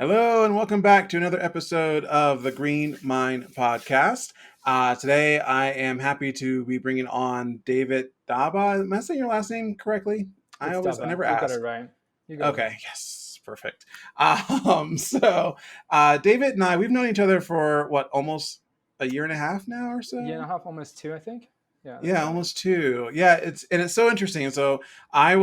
Hello, and welcome back to another episode of the Green Mind Podcast. Today, I am happy to be bringing on David Dabah. Am I saying your last name correctly? I It's I Dabah. never You got it ask. right. You got it right. Okay, yes, perfect. David and I, we've known each other for what, almost a year and a half now or Year and so? a half, almost two, I think. Yeah, that's Yeah, right. almost two. Yeah, it's so interesting. So I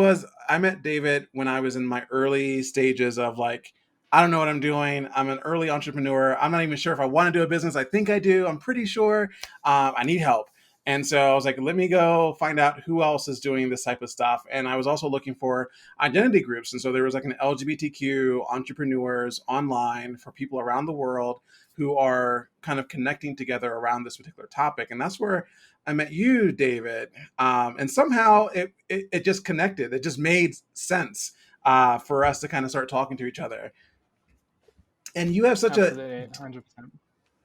met David when I was in my early stages of like, I don't know what I'm doing. I'm an early entrepreneur. I'm not even sure if I want to do a business. I think I do. I'm pretty sure. I need help. And so I was like, let me go find out who else is doing this type of stuff. And I was also looking for identity groups. And so there was like an LGBTQ entrepreneurs online for people around the world who are kind of connecting together around this particular topic. And that's where I met you, David, and somehow it just connected. It just made sense for us to kind of start talking to each other. And you have such a Absolutely, 100%.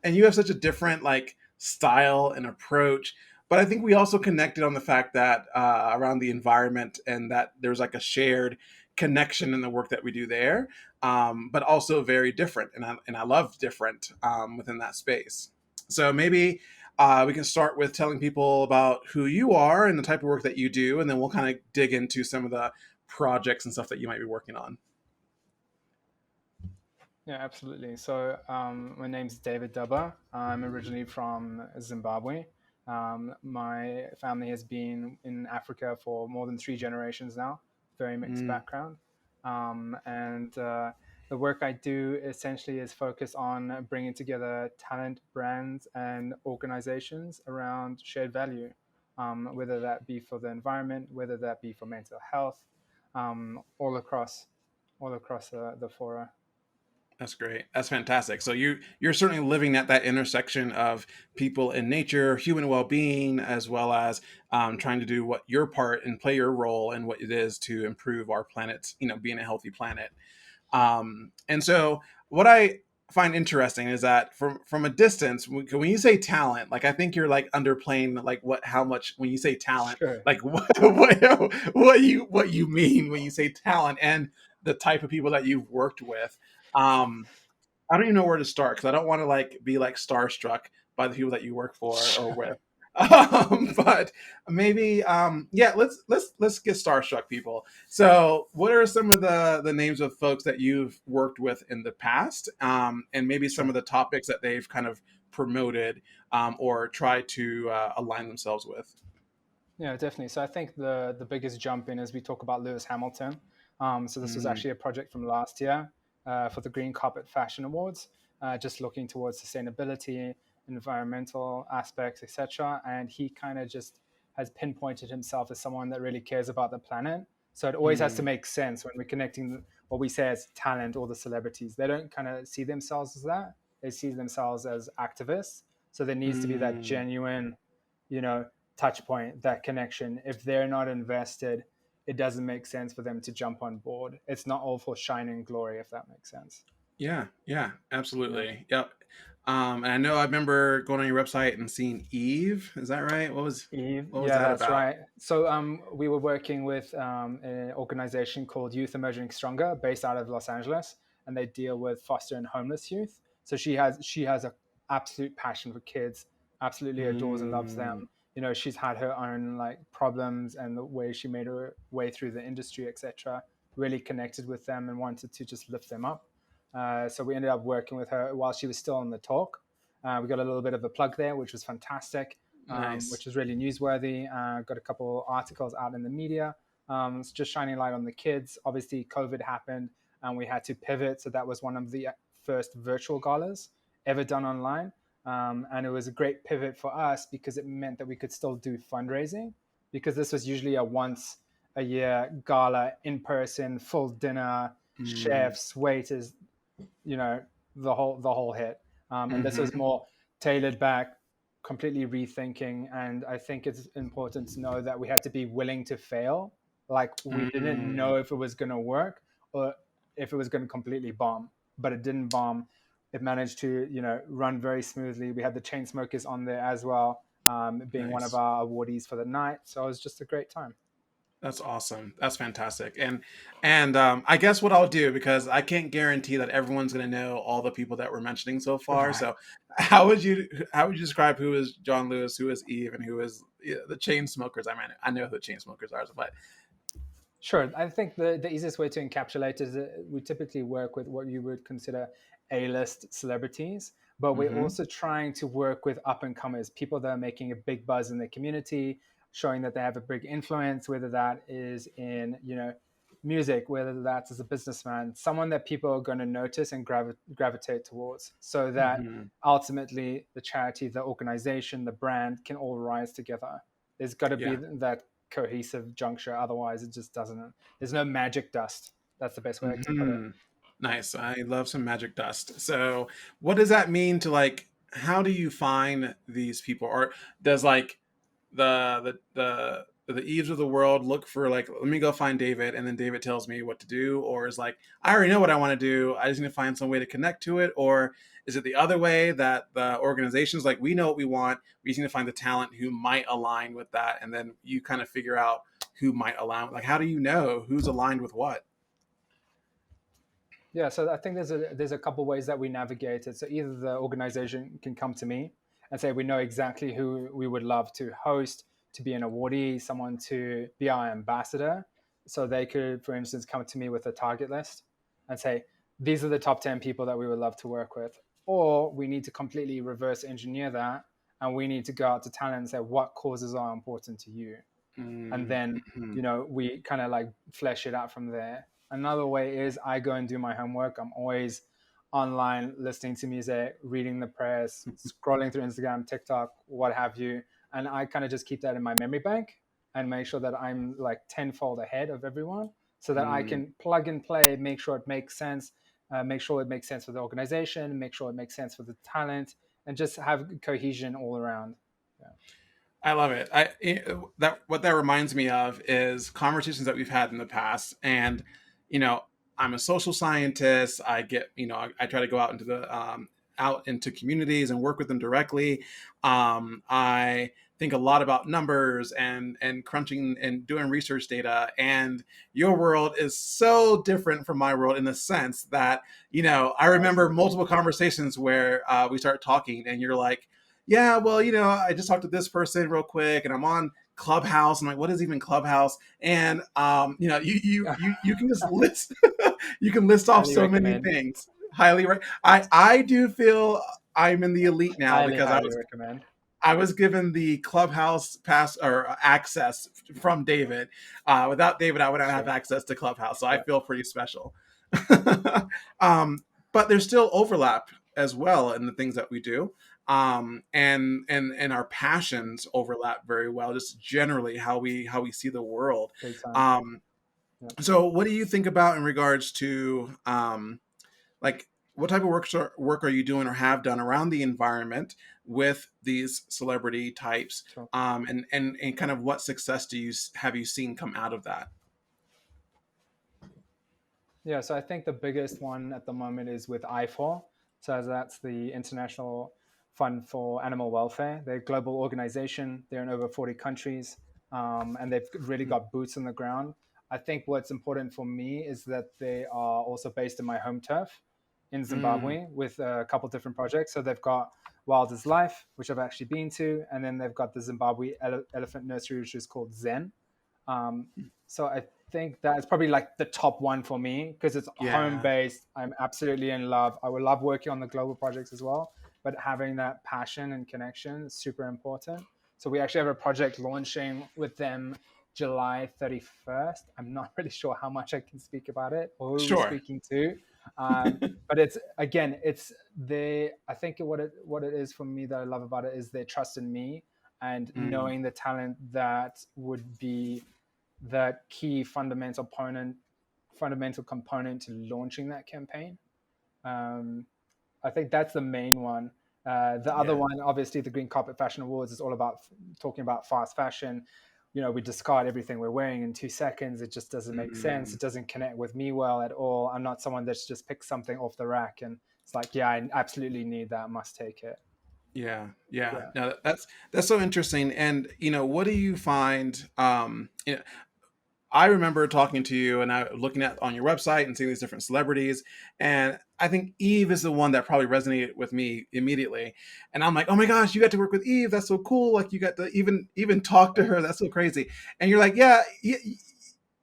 and you have such a different like style and approach. But I think we also connected on the fact that around the environment and that there's like a shared connection in the work that we do there, but also very different. And I love different within that space. So maybe we can start with telling people about who you are and the type of work that you do, and then we'll kind of dig into some of the projects and stuff that you might be working on. Yeah, absolutely. So, my name's David Dabah. I'm originally from Zimbabwe. My family has been in Africa for more than three generations now, very mixed Mm, background. And the work I do essentially is focus on bringing together talent, brands, and organizations around shared value, whether that be for the environment, whether that be for mental health, all across the fora. that's great. That's fantastic. So you're certainly living at that intersection of people and nature, human well-being, as well as trying to do what your part and play your role in what it is to improve our planet's, being a healthy planet. And so what I find interesting is that from a distance, when you say talent, like I think you're like underplaying like how much when you say talent, Sure. like what you mean when you say talent and the type of people that you've worked with. Um, I don't even know where to start because I don't want to like be like starstruck by the people that you work for or with. But maybe yeah, let's get starstruck, people. So what are some of the names of folks that you've worked with in the past, and maybe some of Sure. the topics that they've kind of promoted or tried to align themselves with? Yeah, definitely. So I think the biggest jump in is we talk about Lewis Hamilton. So this was Mm, actually a project from last year for the Green Carpet Fashion Awards, just looking towards sustainability, environmental aspects, etc. And he kind of just has pinpointed himself as someone that really cares about the planet. So it always has to mm, make sense when we're connecting what we say as talent or the celebrities. They don't kind of see themselves as that. They see themselves as activists. So there needs to be that mm. genuine, you know, touch point, that connection. If they're not invested, it doesn't make sense for them to jump on board. It's not all for shine and glory, if that makes sense. Yeah, yeah, Yeah. absolutely. Yep. And I know I remember going on your website and seeing Eve. Is that right? Eve, What was yeah, that that's about? right. So we were working with an organization called Youth Emerging Stronger, based out of Los Angeles, and they deal with foster and homeless youth. So she has a absolute passion for kids, absolutely adores and loves them. Mm, She's had her own like problems, and the way she made her way through the industry, etc. Really connected with them and wanted to just lift them up. So we ended up working with her while she was still on the talk. We got a little bit of a plug there, which was fantastic, nice. which was really newsworthy. Got a couple articles out in the media. It's just shining light on the kids. Obviously, COVID happened and we had to pivot. So that was one of the first virtual galas ever done online. And it was a great pivot for us because it meant that we could still do fundraising, because this was usually a once a year gala in person, full dinner, Mm, chefs, waiters, you know the whole hit. And this was hmm. more tailored back, completely rethinking. And I think it's important to know that we had to be willing to fail. Like, we didn't Mm, know if it was going to work or if it was going to completely bomb, but it didn't bomb. It managed to run very smoothly. We had the Chainsmokers on there as well, being one of nice. our awardees for the night, so it was just a great time. That's awesome. That's fantastic. And I guess what I'll do, because I can't guarantee that everyone's going to know all the people that we're mentioning so far. Right. So how would you describe who is John Lewis, who is Eve, and who is, the Chainsmokers? I mean, I know who the Chainsmokers are, but Sure. I think the easiest way to encapsulate is that we typically work with what you would consider A-list celebrities, but we're hmm also trying to work with up and comers, people that are making a big buzz in their community, showing that they have a big influence, whether that is in, music, whether that's as a businessman, someone that people are going to notice and gravitate towards, so that hmm ultimately the charity, the organization, the brand can all rise together. There's got to be yeah. that cohesive juncture. Otherwise, it just doesn't. There's no magic dust. That's the best way to put it. hmm Nice. I love some magic dust. So, what does that mean to, like? How do you find these people, or does, like, the Eves of the world look for, like, let me go find David, and then David tells me what to do, or is like, I already know what I want to do, I just need to find some way to connect to it, or is it the other way that the organization's like, we know what we want, we just need to find the talent who might align with that, and then you kind of figure out who might align? Like, how do you know who's aligned with what? Yeah, so I think there's a couple ways that we navigate it. So either the organization can come to me and say we know exactly who we would love to host, to be an awardee, someone to be our ambassador. So they could, for instance, come to me with a target list and say these are the top 10 people that we would love to work with. Or we need to completely reverse engineer that, and we need to go out to talent and say what causes are important to you, and then Mm-hmm. we kind of like flesh it out from there. Another way is I go and do my homework. I'm always online listening to music, reading the press, scrolling through Instagram, TikTok, what have you, and I kind of just keep that in my memory bank and make sure that I'm like tenfold ahead of everyone, so that I can plug and play, make sure it makes sense, make sure it makes sense for the organization, make sure it makes sense for the talent, and just have cohesion all around. Yeah. I love it. That what that reminds me of is conversations that we've had in the past, and you know, I'm a social scientist. I get, I try to go out into the out into communities and work with them directly. I think a lot about numbers and crunching and doing research data. And your world is so different from my world in the sense that, I remember Absolutely. multiple conversations where we start talking, and you're like, yeah, well, I just talked to this person real quick, and I'm on Clubhouse. I'm like, what is even Clubhouse? And you can just list you can list off Highly so many recommend. things. Highly, I do feel I'm in the elite now Highly, because highly recommend. I was given the Clubhouse pass or access from David. Without David, I would not have Sure. access to Clubhouse, so I Yeah. feel pretty special. But there's still overlap as well in the things that we do, and our passions overlap very well. Just generally how we see the world. Big time. Um, Yeah. so, what do you think about in regards to like, what type of work are you doing or have done around the environment with these celebrity types, Sure. and kind of what success have you seen come out of that? Yeah. So I think the biggest one at the moment is with I4. So that's the International Fund for Animal Welfare. They're a global organization. They're in over 40 countries, and they've really got boots on the ground. I think what's important for me is that they are also based in my home turf in Mm, Zimbabwe with a couple different projects. So they've got Wild as Life, which I've actually been to, and then they've got the Zimbabwe Elephant Nursery, which is called Zen. Um, so I think that is probably like the top one for me because it's home yeah, based. I'm absolutely in love. I would love working on the global projects as well, but having that passion and connection is super important. So we actually have a project launching with them July 31st. I'm not really sure how much I can speak about it or who we're sure. speaking to. But it's again, it's they. I think what it is for me that I love about it is their trust in me and Mm, knowing the talent that would be that key fundamental component to launching that campaign. Um, I think that's the main one. The other yeah. one, obviously, the Green Carpet Fashion Awards is all about talking about fast fashion. We discard everything we're wearing in 2 seconds. It just doesn't make sense. Mm, It doesn't connect with me well at all. I'm not someone that's just picked something off the rack and it's like, yeah, I absolutely need that. Must take it. yeah, yeah. Yeah. No, that's so interesting. And what do you find? I remember talking to you and I looking at on your website and seeing these different celebrities, and I think Eve is the one that probably resonated with me immediately. And I'm like, oh my gosh, you got to work with Eve. That's so cool. Like you got to even talk to her. That's so crazy. And you're like, yeah,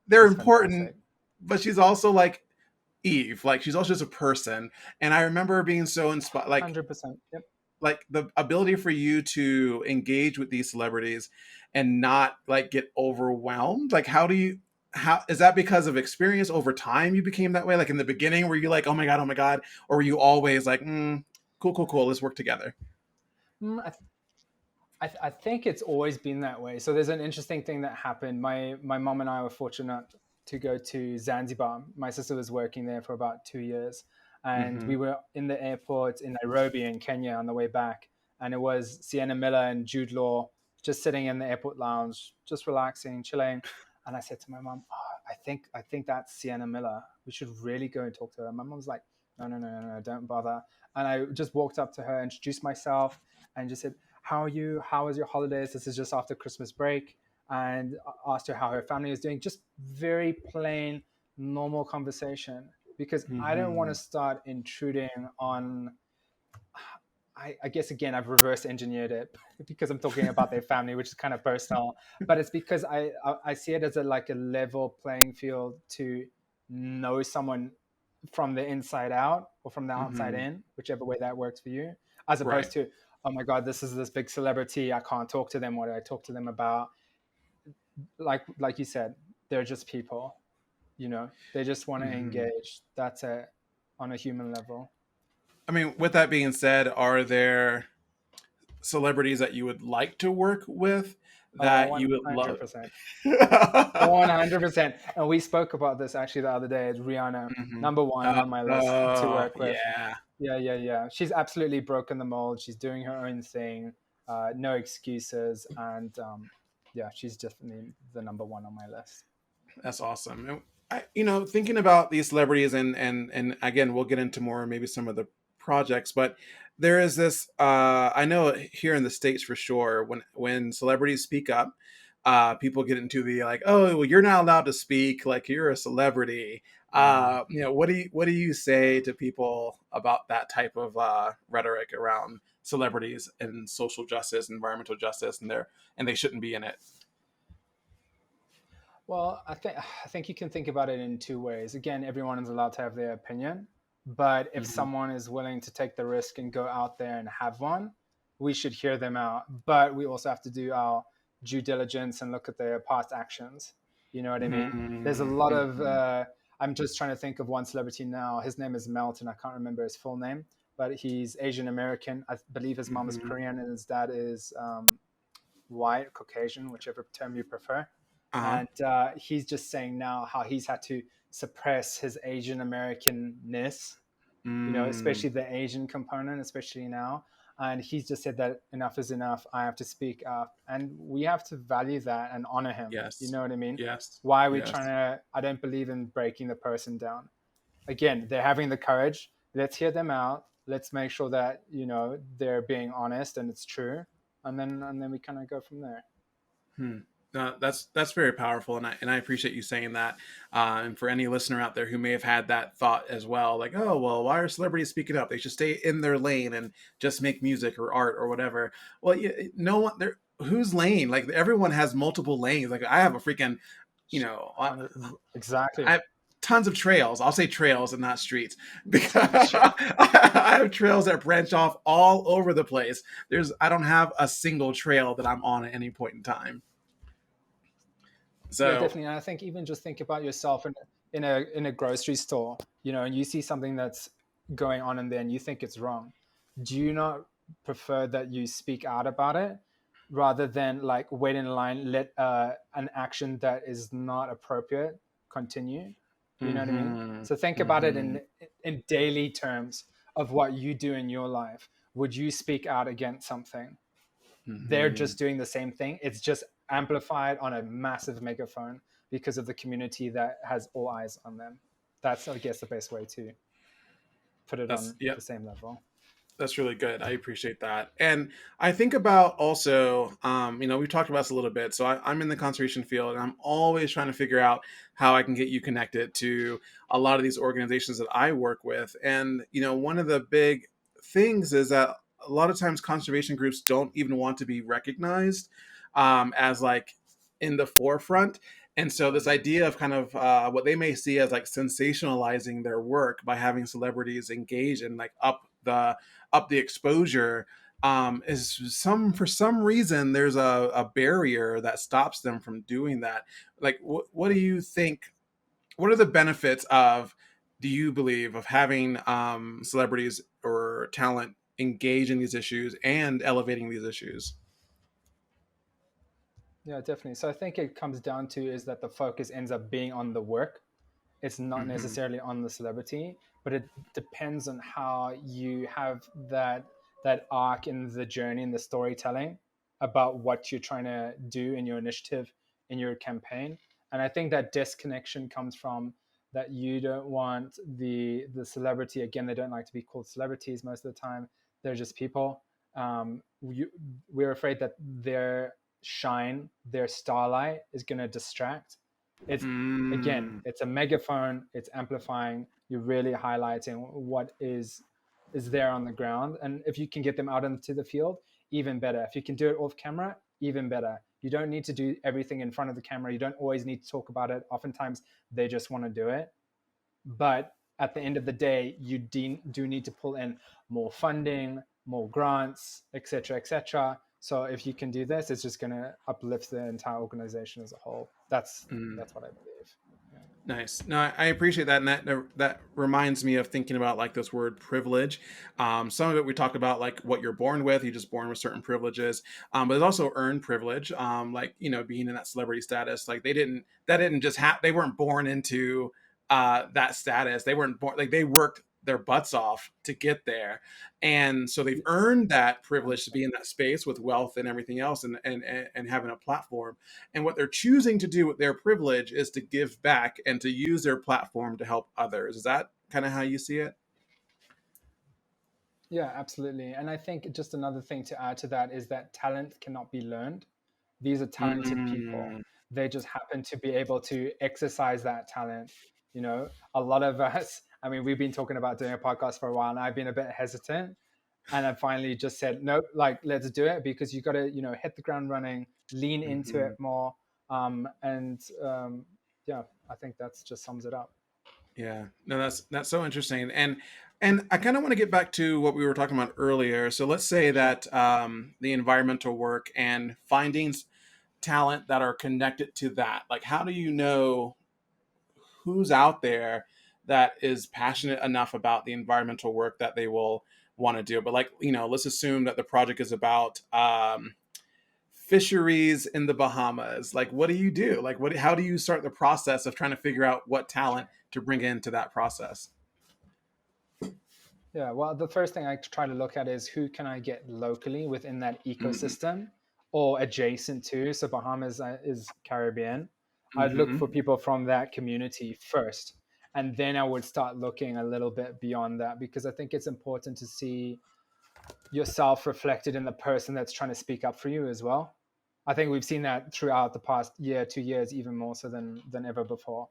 they're She's important, fantastic. but she's also like Eve. Like she's also just a person. And I remember being so inspired, 100%. Yep. like the ability for you to engage with these celebrities and not like get overwhelmed. Like how is that because of experience over time you became that way? Like in the beginning were you like, oh my god, or were you always like, cool, let's work together? Mm, I think it's always been that way. So there's an interesting thing that happened. My mom and I were fortunate to go to Zanzibar. My sister was working there for about 2 years, and Mm-hmm. we were in the airport in Nairobi in Kenya on the way back, and it was Sienna Miller and Jude Law just sitting in the airport lounge, just relaxing, chilling. And I said to my mom, oh, I think that's Sienna Miller. We should really go and talk to her. And my mom's like, no, don't bother. And I just walked up to her, introduced myself, and just said, how are you? How was your holidays? This is just after Christmas break. And asked her how her family is doing. Just very plain, normal conversation. Because I don't want Mm-hmm. to start intruding on, I guess, again, I've reverse engineered it because I'm talking about their family, which is kind of personal. But it's because I see it as like a level playing field to know someone from the inside out or from the outside Mm-hmm. in, whichever way that works for you, as Right. opposed to, oh my God, this is this big celebrity. I can't talk to them. What do I talk to them about? Like you said, they're just people, they just want to Mm-hmm. engage. That's it, on a human level. I mean, with that being said, are there celebrities that you would like to work with Oh, that you would love? 100%. 100%. And we spoke about this actually the other day. It's Rihanna, Hmm. number one on my list to work with. Yeah, Yeah. She's absolutely broken the mold. She's doing her own thing. No excuses. And yeah, she's definitely the number one on my list. that's awesome. And thinking about these celebrities, and again, we'll get into more maybe some of the projects, but there is this. I know here in the states for sure, when celebrities speak up, people get into the like, oh, well, you're not allowed to speak, like you're a celebrity. Mm. What do you say to people about that type of rhetoric around celebrities and social justice, environmental justice, and they shouldn't be in it? Well, I think you can think about it in two ways. Again, everyone is allowed to have their opinion, but if Hmm. someone is willing to take the risk and go out there and have one, we should hear them out. But we also have to do our due diligence and look at their past actions. You know what I mean? There's a lot of. Hmm. I'm just trying to think of one celebrity now. His name is Melton. I can't remember his full name, but he's Asian American. I believe his mom is Hmm. Korean and his dad is white, Caucasian, whichever term you prefer. Uh-huh. And he's just saying now how he's had to suppress his Asian Americanness, Mm. especially the Asian component, especially now. And he's just said that enough is enough. I have to speak up. And we have to value that and honor him. You Yes. know what I mean? Yes. Why are we trying Yes. to? I don't believe in breaking the person down. Again, they're having the courage. Let's hear them out. Let's make sure that, they're being honest and it's true. And then we kind of go from there. Hmm. That's very powerful, and I appreciate you saying that. And for any listener out there who may have had that thought as well, like, oh well, why are celebrities speaking up? They should stay in their lane and just make music or art or whatever. Well, no one there. Whose lane? Like everyone has multiple lanes. Like I have a freaking, I 100, exactly. have tons of trails. I'll say trails and not streets because Sure. I have trails that branch off all over the place. I don't have a single trail that I'm on at any point in time. Yeah, So. definitely. And I think even just think about yourself in a grocery store, and you see something that's going on in there and you think it's wrong. Do you not prefer that you speak out about it rather than like wait in line, let an action that is not appropriate continue? You know what I mean? Mm-hmm. So think about it Mm-hmm. in daily terms of what you do in your life. Would you speak out against something? They're Mm-hmm. just doing the same thing. It's just amplified on a massive megaphone because of the community that has all eyes on them. That's, I guess, the best way to put it That's on Yep. the same level. That's really good. I appreciate that. And I think about also, we've talked about this a little bit. So I'm in the conservation field, and I'm always trying to figure out how I can get you connected to a lot of these organizations that I work with. And, one of the big things is that a lot of times conservation groups don't even want to be recognized as like in the forefront. And so this idea of kind of what they may see as like sensationalizing their work by having celebrities engage and like up the exposure is for some reason there's a barrier that stops them from doing that. Like what do you think, what are the benefits of, do you believe, of having celebrities or talent engage in these issues and elevating these issues? Yeah, definitely. So I think it comes down to is that the focus ends up being on the work. It's not Hmm. necessarily on the celebrity, but it depends on how you have that arc in the journey and the storytelling about what you're trying to do in your initiative, in your campaign. And I think that disconnection comes from that you don't want the celebrity. Again, they don't like to be called celebrities most of the time. They're just people. We're afraid that their shine, their starlight is going to distract. It's again, Mm. it's a megaphone, it's amplifying, you're really highlighting what is there on the ground. And if you can get them out into the field, even better. If you can do it off camera, even better. You don't need to do everything in front of the camera. You don't always need to talk about it. Oftentimes they just want to do it. But at the end of the day, you do need to pull in more funding, more grants, etc., etc. So if you can do this, it's just going to uplift the entire organization as a whole. Mm. That's what I believe. Yeah. Nice. No, I appreciate that, and that reminds me of thinking about like this word privilege. Some of it we talk about like what you're born with. You're just born with certain privileges, but there's also earned privilege. Like being in that celebrity status. Like that didn't just happen. They weren't born into that status. They weren't born like they worked their butts off to get there, and so they've earned that privilege to be in that space with wealth and everything else, and having a platform. And what they're choosing to do with their privilege is to give back and to use their platform to help others. Is that kind of how you see it? Yeah, absolutely. And I think just another thing to add to that is that talent cannot be learned. These are talented people. Mm, They just happen to be able to exercise that talent. A lot of us, I mean, we've been talking about doing a podcast for a while, and I've been a bit hesitant. And I finally just said, nope, like, let's do it, because you got to, hit the ground running, lean into hmm. it more. And yeah, I think that's just sums it up. Yeah, no, that's so interesting, and I kind of want to get back to what we were talking about earlier. So let's say Sure. that the environmental work and finding talent that are connected to that. Like, how do you know who's out there that is passionate enough about the environmental work that they will want to do? But like, let's assume that the project is about fisheries in the Bahamas. Like, what do you do? Like, how do you start the process of trying to figure out what talent to bring into that process? Yeah, well, the first thing I try to look at is who can I get locally within that Mm-hmm. ecosystem or adjacent to. So Bahamas is Caribbean. I'd look Mm-hmm. for people from that community first, and then I would start looking a little bit beyond that, because I think it's important to see yourself reflected in the person that's trying to speak up for you as well. I think we've seen that throughout the past year, 2 years, even more so than ever before.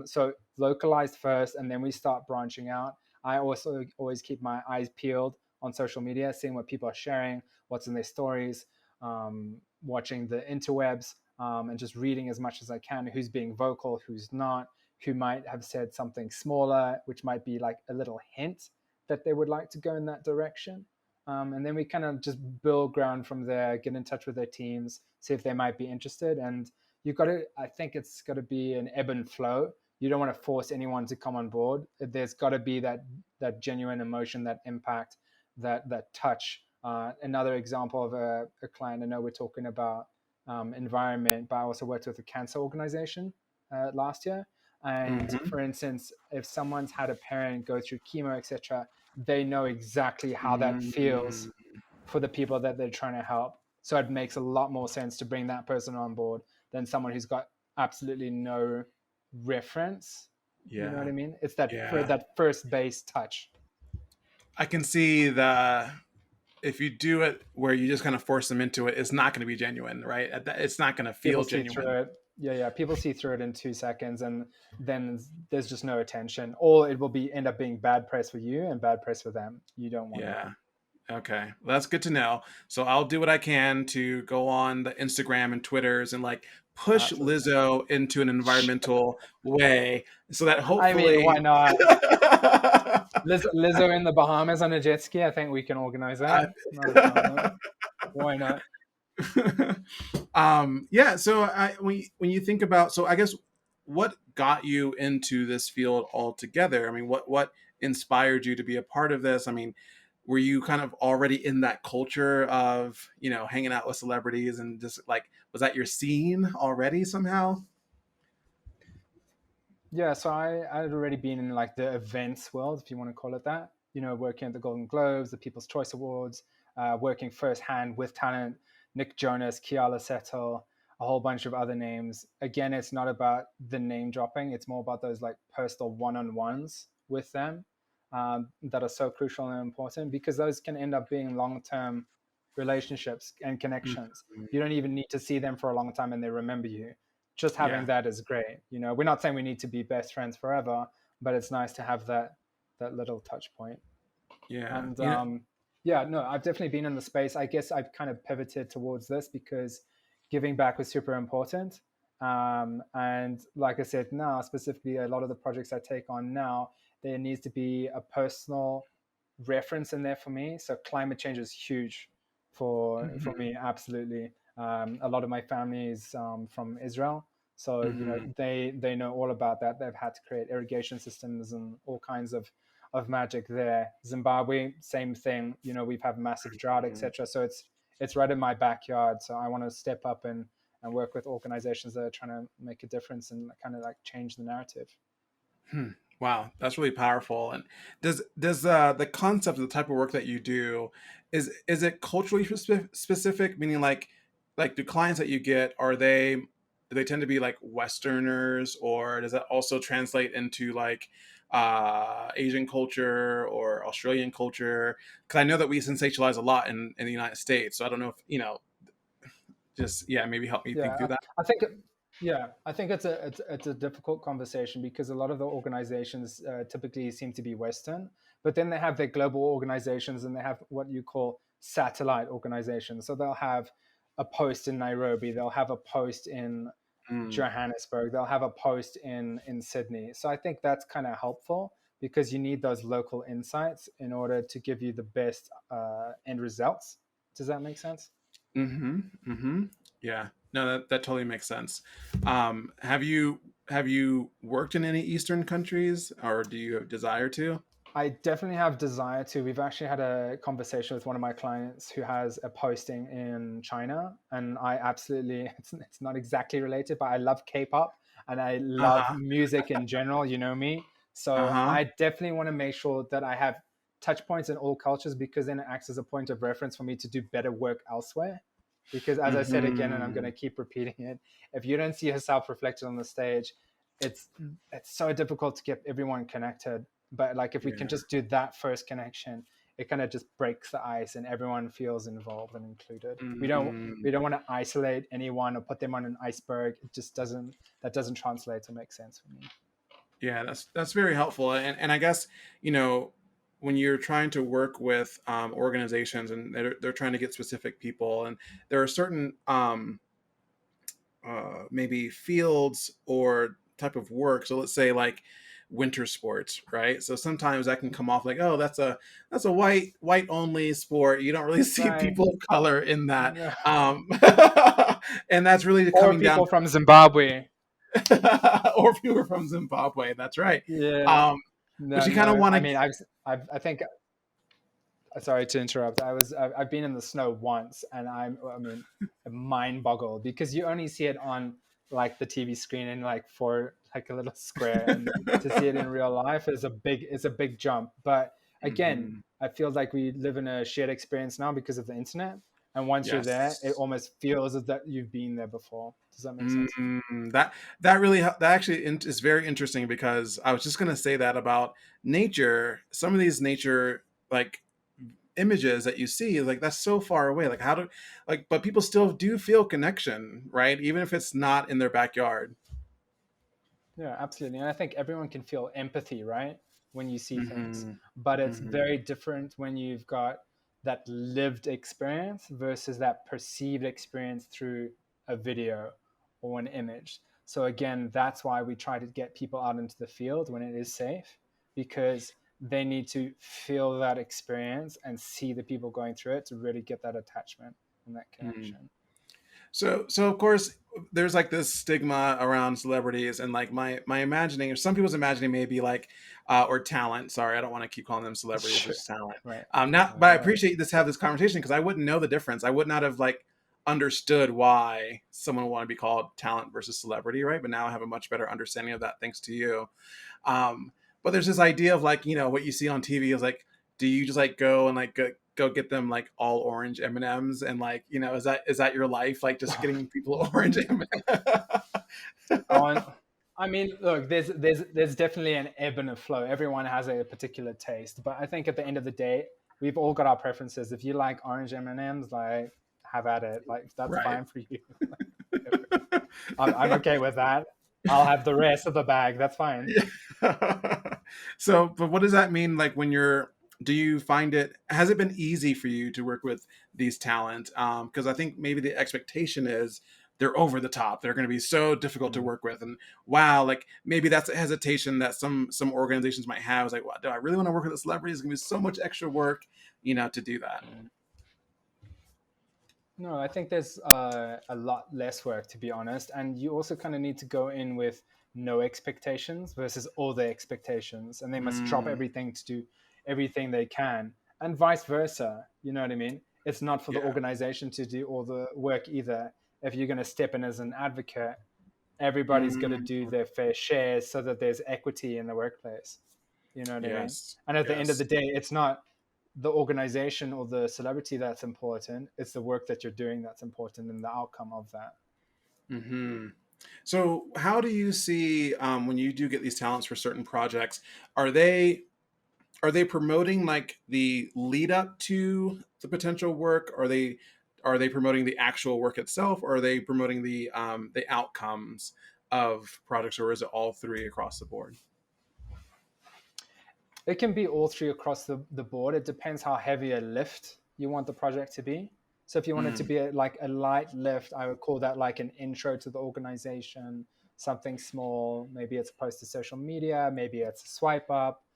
So localized first, and then we start branching out. I also always keep my eyes peeled on social media, seeing what people are sharing, what's in their stories, watching the interwebs, and just reading as much as I can. Who's being vocal, who's not, who might have said something smaller, which might be like a little hint that they would like to go in that direction. And then we kind of just build ground from there, get in touch with their teams, see if they might be interested. And you've got to, I think it's got to be an ebb and flow. You don't want to force anyone to come on board. There's got to be that genuine emotion, that impact, that touch. Another example of a client, I know we're talking about environment, but I also worked with a cancer organization last year. And Mm-hmm. for instance, if someone's had a parent go through chemo, etc., they know exactly how that feels Mm-hmm. for the people that they're trying to help. So it makes a lot more sense to bring that person on board than someone who's got absolutely no reference. You know what Yeah. I mean? It's that Yeah. that first base touch. I can see the if you do it where you just kind of force them into it, it's not going to be genuine, right? It's not going to People feel see genuine. through it. Yeah, yeah. People see through it in 2 seconds, and then there's just no attention. Or it will be end up being bad press for you and bad press for them. You don't want that. Yeah. Okay. Well, that's good to know. So I'll do what I can to go on the Instagram and Twitters and like push Absolutely. Lizzo into an environmental way so that I mean, why hopefully not? Lizzo in the Bahamas on a jet ski. I think we can organize that. Not a problem. Why not? yeah, so when you think about, so I guess what got you into this field altogether? I mean, what inspired you to be a part of this? I mean, were you kind of already in that culture of, hanging out with celebrities and just like, was that your scene already somehow? Yeah, so I'd already been in like the events world, if you want to call it that. Working at the Golden Globes, the People's Choice Awards, working firsthand with talent, Nick Jonas, Kiala Settle, a whole bunch of other names. Again, it's not about the name dropping; it's more about those like personal one-on-ones with them that are so crucial and important because those can end up being long-term relationships and connections. Mhm. You don't even need to see them for a long time and they remember you. Just having Yeah, that is great. We're not saying we need to be best friends forever, but it's nice to have that little touch point. yeah, And yeah, no, I've definitely been in the space. I guess I've kind of pivoted towards this because giving back was super important. And like I said, now specifically, a lot of the projects I take on now, there needs to be a personal reference in there for me. So climate change is huge for hmm me, absolutely. A lot of my family is from Israel, so hmm they know all about that. They've had to create irrigation systems and all kinds of magic there. Zimbabwe, same thing. We've had massive drought, etc. So it's right in my backyard. So I want to step up and work with organizations that are trying to make a difference and kind of like change the narrative. Hmm. Wow, that's really powerful. And does the concept of the type of work that you do, is it culturally specific? Meaning, like do clients that you get, do they tend to be like Westerners, or does that also translate into like Asian culture or Australian culture? Because I know that we sensationalize a lot in the United States. So I don't know if just yeah, maybe help me think Yeah, through that. I think yeah, I think it's a difficult conversation because a lot of the organizations typically seem to be Western, but then they have their global organizations and they have what you call satellite organizations. So they'll have a post in Nairobi, they'll have a post in Mm, Johannesburg, they'll have a post in Sydney. So I think that's kind of helpful because you need those local insights in order to give you the best end results. Does that make sense? mm-hmm. Mm-hmm. Yeah. No, that totally makes sense. Have you worked in any Eastern countries, or do you have desire to? I definitely have desire to. We've actually had a conversation with one of my clients who has a posting in China, and I absolutely, it's not exactly related, but I love K-pop and I Uh love huh. music in general. You know me. Uh So huh. I definitely want to make sure that I have touch points in all cultures because then it acts as a point of reference for me to do better work elsewhere. Because as I said again, and I'm going Mm-hmm. to keep repeating it, if you don't see yourself reflected on the stage, it's it's so difficult to get everyone connected, but like if we can Yeah. just do that first connection, it kind of just breaks the ice and everyone feels involved and included. Mm-hmm. We don't want to isolate anyone or put them on an iceberg. It just doesn't that doesn't translate to make sense for me. Yeah, that's very helpful. And I guess you know when you're trying to work with organizations and they're trying to get specific people, and there are certain maybe fields or type of work. So let's say like winter sports, right? So sometimes that can come off like, oh, that's a white only sport. You don't really see Right. people of color in that, and that's really Or coming down people from Zimbabwe. or if you were from Zimbabwe, that's right. Yeah. Um, but No, you kind of no. want I to. mean, I think sorry to interrupt. I've been in the snow once, and I mean, mind boggled because you only see it on like the TV screen and like for like a little square, and to see it in real life is a big jump. But again, Mhm. I feel like we live in a shared experience now because of the internet, and once you're there, it Yes. almost feels as that you've been there before. Does that make sense? That really that actually is very interesting because I was just going to say that about nature. Some of these nature like images that you see, like that's so far away. Like how do like but people still do feel connection, right? Even if it's not in their backyard. Yeah, absolutely. And I think everyone can feel empathy, right? When you see things. Mm-hmm. But it's Mm-hmm. very different when you've got that lived experience versus that perceived experience through a video or an image. So, again, that's why we try to get people out into the field when it is safe, because they need to feel that experience and see the people going through it to really get that attachment and that Mm-hmm. connection. So of course there's like this stigma around celebrities, and like my imagining, or some people's imagining, maybe like or talent. Sorry, I don't want to keep calling them celebrities, Sure. just talent. Right. Not, No, but I no worries. appreciate this have this conversation because I wouldn't know the difference. I would not have like understood why someone would want to be called talent versus celebrity, right? But now I have a much better understanding of that thanks to you. But there's this idea of like, what you see on TV is like, do you just like go and like go get them like all orange M&Ms, and like, is that your life, like just getting people orange M&Ms? On, I mean, look, there's definitely an ebb and a flow. Everyone has a particular taste, but I think at the end of the day, we've all got our preferences. If you like orange M and M's, like have at it. Like that's Right. fine for you. I'm okay with that. I'll have the rest of the bag. That's fine. Yeah. So, but what does that mean? Like when do you find has it been easy for you to work with these talent? Because I think maybe the expectation is they're over the top. They're going to be so difficult to Mm. work with. And wow, like maybe that's a hesitation that some organizations might have. Is like, well, do I really want to work with a celebrity? It's going to be so much extra work, to do that. No, I think there's a lot less work, to be honest. And you also kind of need to go in with no expectations versus all the expectations. And they must drop Mm, everything to do everything they can, and vice versa. You know what I mean? It's not for the yeah. organization to do all the work either. If you're going to step in as an advocate, everybody's got to Mm, do their fair share so that there's equity in the workplace. You know what I mean? yes. And at the end of Yes. the day, it's not the organization or the celebrity that's important. It's the work that you're doing that's important and the outcome of that. Hmm. So, how do you see when you do get these talents for certain projects? Are they promoting like the lead up to the potential work? Are they promoting the actual work itself, or are they promoting the outcomes of projects, or is it all three across the board? It can be all three across the board. It depends how heavy a lift you want the project to be. So if you want it to Mm, be like a light lift, I would call that like an intro to the organization, something small. Maybe it's a post to social media, maybe it's a swipe up,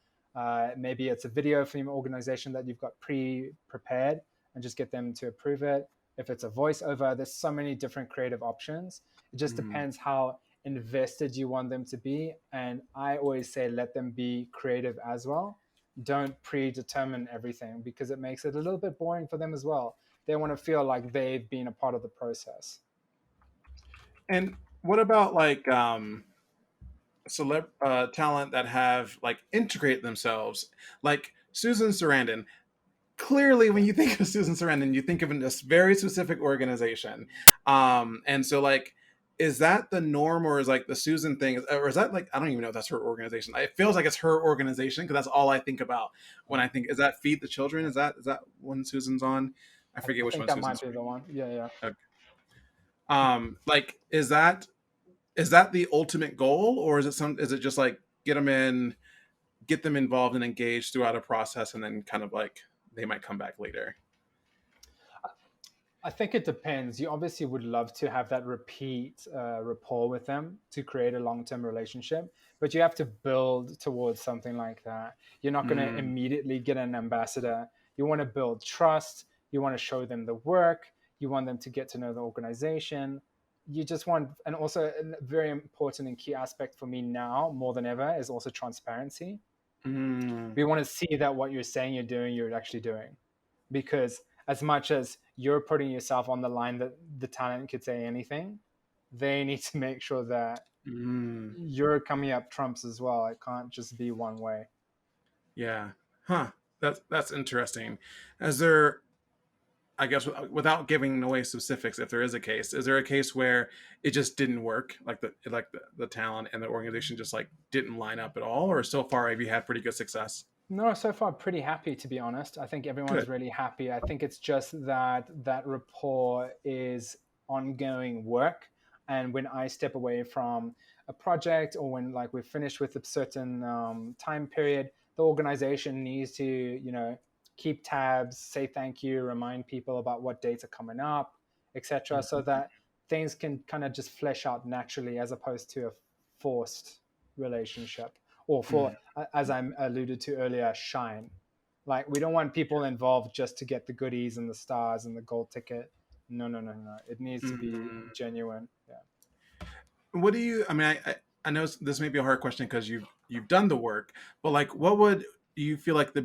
maybe it's a video from your organization that you've got pre-prepared and just get them to approve it. If it's a voiceover, there's so many different creative options. It just mm. depends how invested you want them to be. And I always say let them be creative as well. Don't predetermine everything because it makes it a little bit boring for them as well. They want to feel like they've been a part of the process. And what about like talent that have like integrated themselves, like Susan Sarandon? Clearly when you think of Susan Sarandon, you think of a very specific organization. And so like, is that the norm, or is like the Susan thing, or is that like, I don't even know if that's her organization. It feels like it's her organization because that's all I think about when I think, is that Feed the Children? Is that one Susan's on? I forget I which think one that might Susan's be the one. Yeah, yeah. on. Okay. Like, is that the ultimate goal, or is it just like get them in, get them involved and engaged throughout a process, and then kind of like they might come back later? I think it depends. You obviously would love to have that repeat rapport with them to create a long term relationship, but you have to build towards something like that. You're not going to Mm, immediately get an ambassador. You want to build trust. You want to show them the work. You want them to get to know the organization. You just want, and also a very important and key aspect for me now more than ever is also transparency. mm, We want to see that what you're saying you're doing, you're actually doing. Because as much as you're putting yourself on the line that the talent could say anything, they need to make sure that mm. you're coming up trumps as well. It can't just be one way. Yeah. Huh. That's interesting. Is there, I guess, without giving away specifics, if there is a case, is there a case where it just didn't work, like the talent and the organization just like didn't line up at all, or so far have you had pretty good success? No, so far pretty happy, to be honest. I think everyone's Good. really happy. I think it's just that that rapport is ongoing work. And when I step away from a project, or when like we're finished with a certain time period, the organization needs to, keep tabs, say thank you, remind people about what dates are coming up, etc., so Mhm. that things can kind of just flesh out naturally, as opposed to a forced relationship, or for, Mhm. as I alluded to earlier, shine. Like, we don't want people involved just to get the goodies and the stars and the gold ticket. No, no, no, no. It needs to be Mhm. genuine. Yeah. What do you? I mean, I know this may be a hard question because you've done the work, but like, what would you feel like the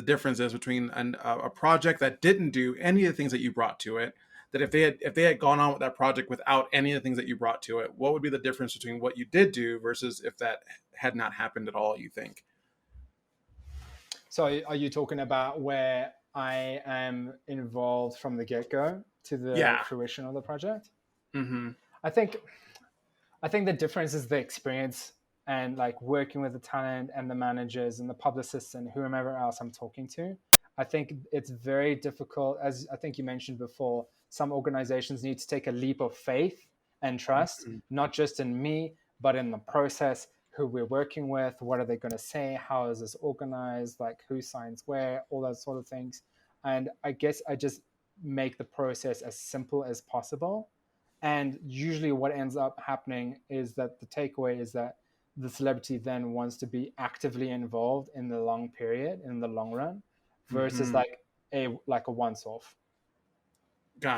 difference is between a project that didn't do any of the things that you brought to it? That if they had gone on with that project without any of the things that you brought to it, what would be the difference between what you did do versus if that had not happened at all? You think? So, are you talking about where I am involved from the get go to the Yeah. fruition of the project? Mm-hmm. I think I think the difference is the experience, and like working with the talent and the managers and the publicists and whomever else I'm talking to. I think it's very difficult, as I think you mentioned before. Some organizations need to take a leap of faith and trust, Mm-hmm. not just in me, but in the process, who we're working with, what are they going to say, how is this organized, like who signs where, all those sort of things. And I guess I just make the process as simple as possible. And usually, what ends up happening is that the takeaway is that the celebrity then wants to be actively involved in the long period, in the long run, versus Mm-hmm. like a once off.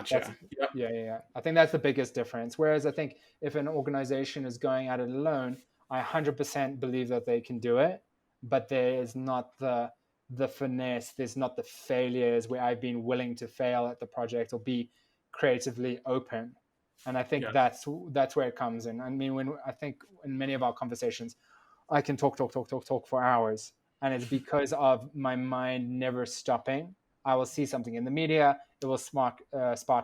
That's Gotcha. Yep. yeah, yeah, yeah. I think that's the biggest difference. Whereas I think if an organization is going at it alone, I 100% believe that they can do it, but there is not the finesse. There's not the failures where I've been willing to fail at the project or be creatively open. And I think Yes. that's where it comes in. I mean, when I think in many of our conversations, I can talk, talk, talk, talk, talk for hours, and it's because of my mind never stopping. I will see something in the media, it will spark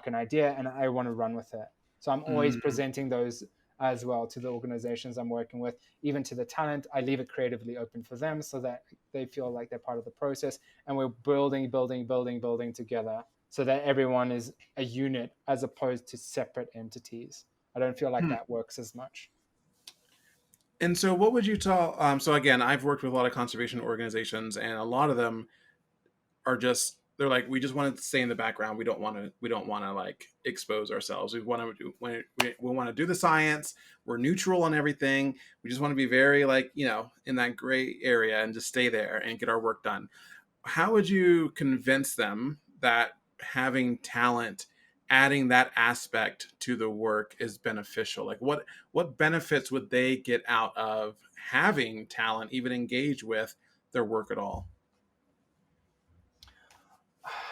an idea, and I want to run with it. So I'm always Mm-hmm. presenting those as well to the organizations I'm working with, even to the talent. I leave it creatively open for them so that they feel like they're part of the process, and we're building, building, building, building together, so that everyone is a unit as opposed to separate entities. I don't feel like that works as much. And so, what would you tell? So again, I've worked with a lot of conservation organizations, and a lot of them are just they're like, we just want to stay in the background. We don't want to like expose ourselves. We want to do the science. We're neutral on everything. We just want to be very like in that gray area and just stay there and get our work done. How would you convince them that having talent, adding that aspect to the work is beneficial? Like what benefits would they get out of having talent even engage with their work at all?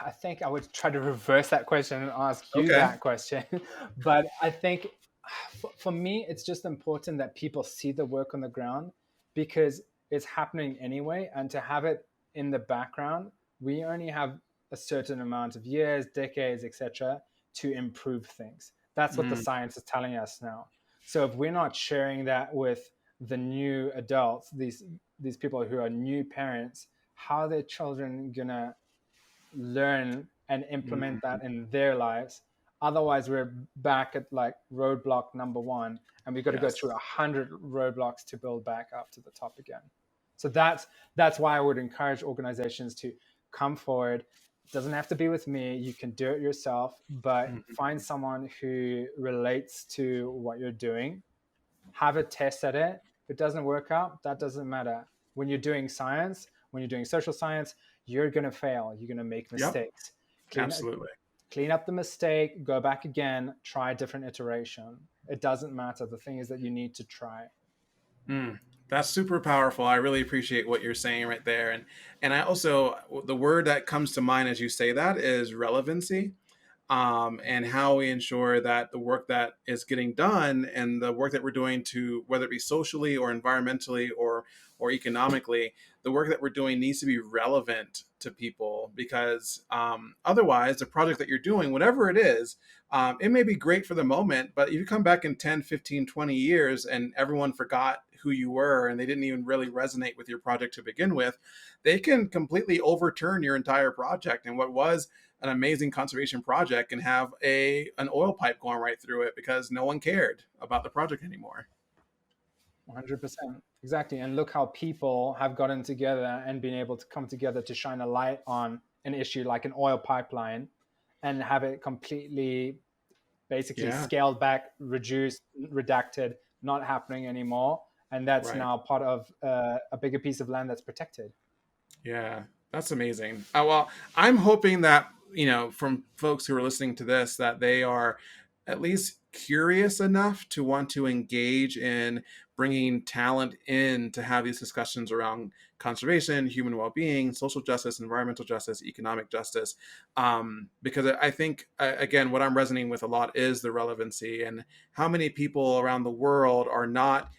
I think I would try to reverse that question and ask you Okay. that question. But I think for me, it's just important that people see the work on the ground, because it's happening anyway. And to have it in the background, we only have a certain amount of years, decades, etc., to improve things. That's what the Mm, science is telling us now. So if we're not sharing that with the new adults, these people who are new parents, how are their children gonna learn and implement mm, that in their lives? Otherwise, we're back at like roadblock number one, and we've got to go through yes. 100 roadblocks to build back up to the top again. So that's why I would encourage organizations to come forward. It doesn't have to be with me. You can do it yourself, but find Mhm. someone who relates to what you're doing, have a test at it. If it doesn't work out, that doesn't matter. When you're doing science, when you're doing social science, you're going to fail. You're going to make Yep. mistakes. Clean, Absolutely. clean up the mistake, go back again, try a different iteration. It doesn't matter. The thing is that you need to try. Mm, that's super powerful. I really appreciate what you're saying right there, and I also the word that comes to mind as you say that is relevancy. And how we ensure that the work that is getting done and the work that we're doing to whether it be socially or environmentally or economically, the work that we're doing needs to be relevant to people because otherwise the project that you're doing, whatever it is, it may be great for the moment, but if you come back in 10, 15, 20 years and everyone forgot who you were and they didn't even really resonate with your project to begin with, they can completely overturn your entire project. And what was an amazing conservation project can have an oil pipe going right through it because no one cared about the project anymore. 100%. Exactly. And look how people have gotten together and been able to come together to shine a light on an issue like an oil pipeline and have it completely basically Yeah, scaled back, reduced, redacted, not happening anymore. And that's right. now part of a bigger piece of land that's protected. Yeah, that's amazing. Well, I'm hoping that, from folks who are listening to this, that they are at least curious enough to want to engage in bringing talent in to have these discussions around conservation, human well-being, social justice, environmental justice, economic justice. Because I think, again, what I'm resonating with a lot is the relevancy and how many people around the world are not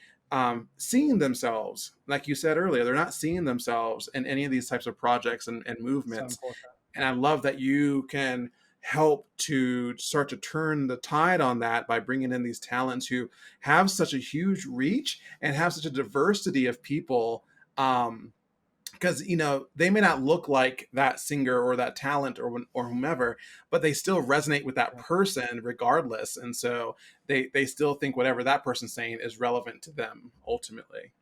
seeing themselves, like you said earlier, they're not seeing themselves in any of these types of projects and So movements. important. And I love that you can help to start to turn the tide on that by bringing in these talents who have such a huge reach and have such a diversity of people. Because they may not look like that singer or that talent or whomever, but they still resonate with that Yeah. person regardless, and so they still think whatever that person's saying is relevant to them ultimately.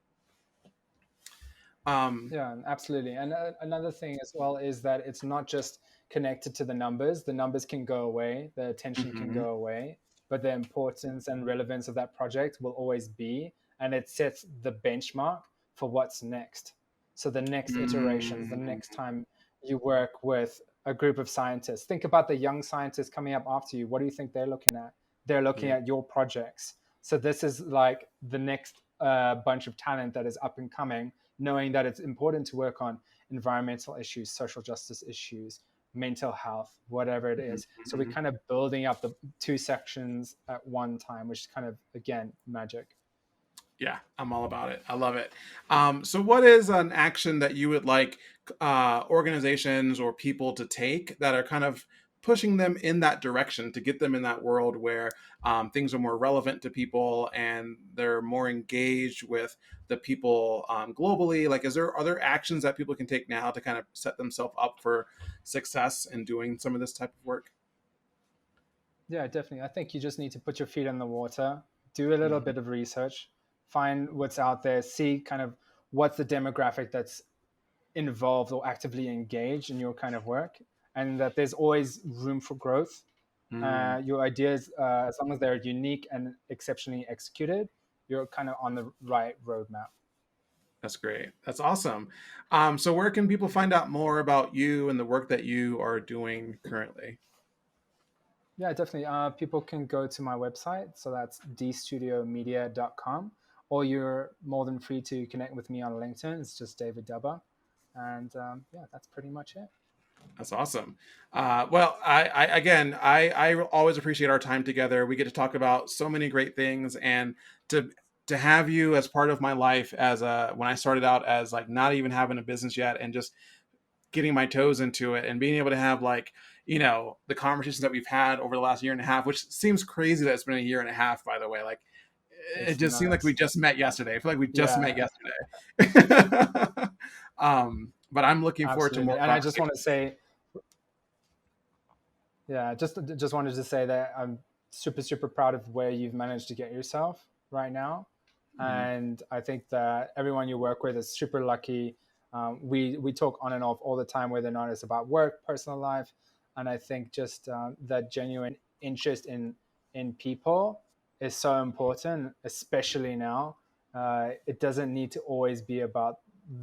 um Yeah, absolutely. And another thing as well is that it's not just connected to the numbers. The numbers can go away, the attention can mhm, go away, but the importance and relevance of that project will always be, and it sets the benchmark for what's next. So the next iterations, the mm, next time you work with a group of scientists, think about the young scientists coming up after you. What do you think they're looking at? They're looking yeah. at your projects. So this is like the next bunch of talent that is up and coming, knowing that it's important to work on environmental issues, social justice issues, mental health, whatever it is. So we're Mhm. kind of building up the two sections at one time, which is kind of, again, magic. Yeah, I'm all about it. I love it. So what is an action that you would like organizations or people to take that are kind of pushing them in that direction to get them in that world where things are more relevant to people and they're more engaged with the people globally? Like, are there actions that people can take now to kind of set themselves up for success in doing some of this type of work? Yeah, definitely. I think you just need to put your feet in the water, do a little Mhm. bit of research, find what's out there, see kind of what's the demographic that's involved or actively engaged in your kind of work, and that there's always room for growth. Mm. Your ideas, as long as they're unique and exceptionally executed, you're kind of on the right roadmap. That's great. That's awesome. So where can people find out more about you and the work that you are doing currently? Yeah, definitely. People can go to my website. So that's dstudiomedia.com, or you're more than free to connect with me on LinkedIn. It's just David Dabah. And yeah, that's pretty much it. That's awesome. Well, I always appreciate our time together. We get to talk about so many great things, and to to have you as part of my life as when I started out as like not even having a business yet, and just getting my toes into it, and being able to have like the conversations that we've had over the last year and a half, which seems crazy that it's been a year and a half, by the way. Like it It's just seemed like we nuts. just met yesterday. I feel like we just met Yeah, yesterday. But I'm looking forward to absolutely. more And I just want to conversations. say, yeah, just wanted to say that I'm super proud of where you've managed to get yourself right now, Mhm. and I think that everyone you work with is super lucky. We talk on and off all the time, whether or not it's about work, personal life, and I think just that genuine interest in people is so important, especially now. It doesn't need to always be about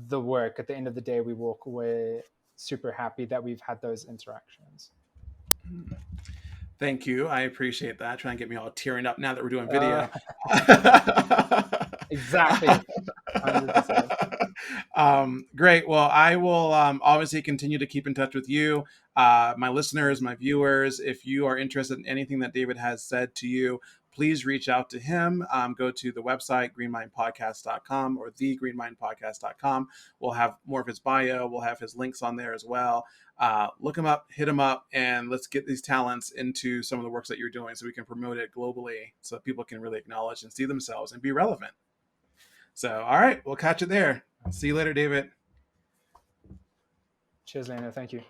the work. At the end of the day, we walk away super happy that we've had those interactions. Thank you. I appreciate that. Trying to get me all tearing up now that we're doing Uh, video. exactly, 100%. Great. Well, I will obviously continue to keep in touch with you, my listeners, my viewers. If you are interested in anything that David has said to you, please reach out to him. Go to the website, greenmindpodcast.com or thegreenmindpodcast.com. We'll have more of his bio. We'll have his links on there as well. Look him up, hit him up, and let's get these talents into some of the works that you're doing so we can promote it globally so that people can really acknowledge and see themselves and be relevant. So, all right, we'll catch it there. See you later, David. Cheers, Leander. Thank you.